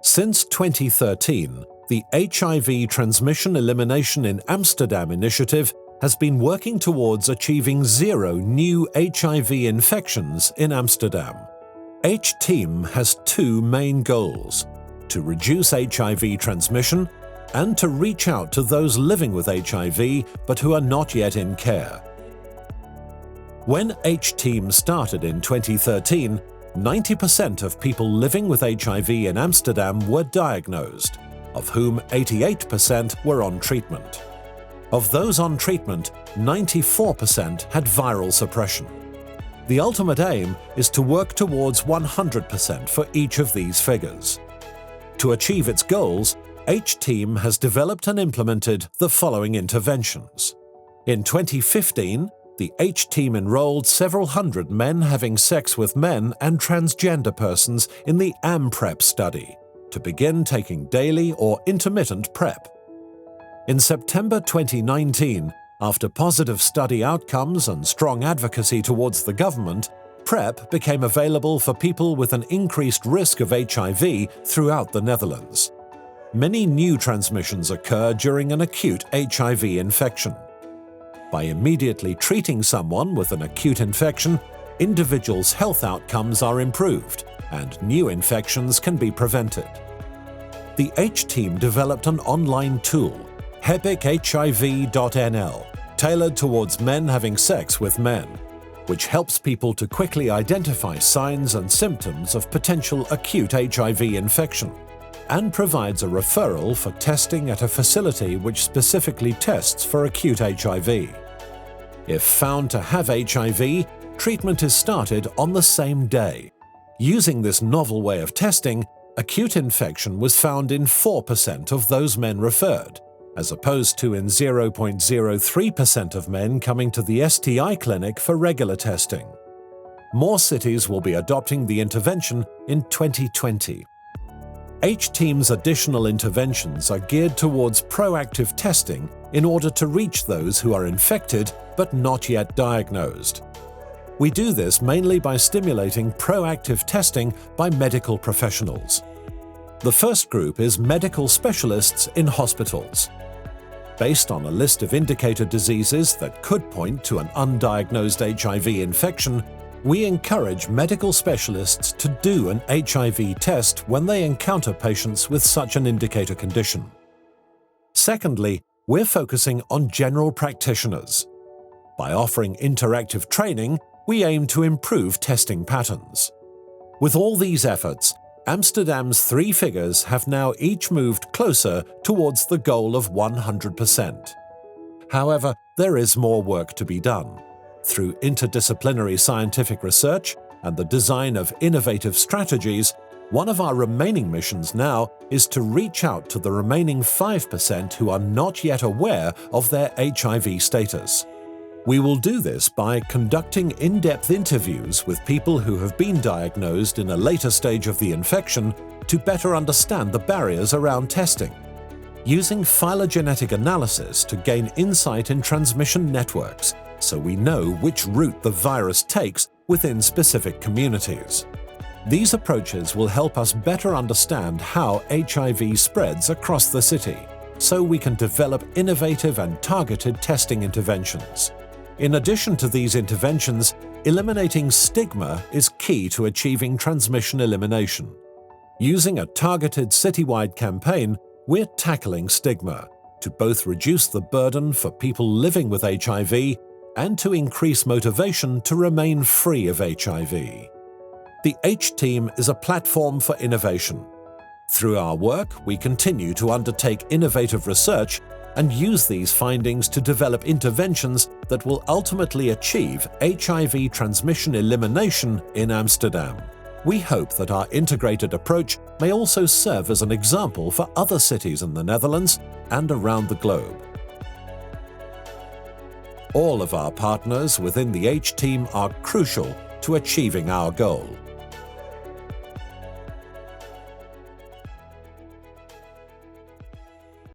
Since 2013, the HIV Transmission Elimination in Amsterdam initiative has been working towards achieving 0 new HIV infections in Amsterdam. H-Team has 2 main goals: to reduce HIV transmission and to reach out to those living with HIV but who are not yet in care. When H-Team started in 2013, 90% of people living with HIV in Amsterdam were diagnosed, of whom 88% were on treatment. Of those on treatment, 94% had viral suppression. The ultimate aim is to work towards 100% for each of these figures. To achieve its goals, H-Team has developed and implemented the following interventions. In 2015, the H-Team enrolled several hundred men having sex with men and transgender persons in the AMPrep study to begin taking daily or intermittent PrEP. In September 2019, after positive study outcomes and strong advocacy towards the government, PrEP became available for people with an increased risk of HIV throughout the Netherlands. Many new transmissions occur during an acute HIV infection. By immediately treating someone with an acute infection, individuals' health outcomes are improved and new infections can be prevented. The H-Team developed an online tool, HepicHIV.nl, tailored towards men having sex with men, which helps people to quickly identify signs and symptoms of potential acute HIV infection, and provides a referral for testing at a facility which specifically tests for acute HIV. If found to have HIV, treatment is started on the same day. Using this novel way of testing, acute infection was found in 4% of those men referred, as opposed to in 0.03% of men coming to the STI clinic for regular testing. More cities will be adopting the intervention in 2020. H-Team's additional interventions are geared towards proactive testing in order to reach those who are infected but not yet diagnosed. We do this mainly by stimulating proactive testing by medical professionals. The first group is medical specialists in hospitals. Based on a list of indicator diseases that could point to an undiagnosed HIV infection, we encourage medical specialists to do an HIV test when they encounter patients with such an indicator condition. Secondly, we're focusing on general practitioners. By offering interactive training, we aim to improve testing patterns. With all these efforts, Amsterdam's 3 figures have now each moved closer towards the goal of 100%. However, there is more work to be done. Through interdisciplinary scientific research and the design of innovative strategies, one of our remaining missions now is to reach out to the remaining 5% who are not yet aware of their HIV status. We will do this by conducting in-depth interviews with people who have been diagnosed in a later stage of the infection to better understand the barriers around testing, using phylogenetic analysis to gain insight in transmission networks so we know which route the virus takes within specific communities. These approaches will help us better understand how HIV spreads across the city, so we can develop innovative and targeted testing interventions. In addition to these interventions, eliminating stigma is key to achieving transmission elimination. Using a targeted citywide campaign, we're tackling stigma to both reduce the burden for people living with HIV and to increase motivation to remain free of HIV. The H-Team is a platform for innovation. Through our work, we continue to undertake innovative research and use these findings to develop interventions that will ultimately achieve HIV transmission elimination in Amsterdam. We hope that our integrated approach may also serve as an example for other cities in the Netherlands and around the globe. All of our partners within the H-Team are crucial to achieving our goal.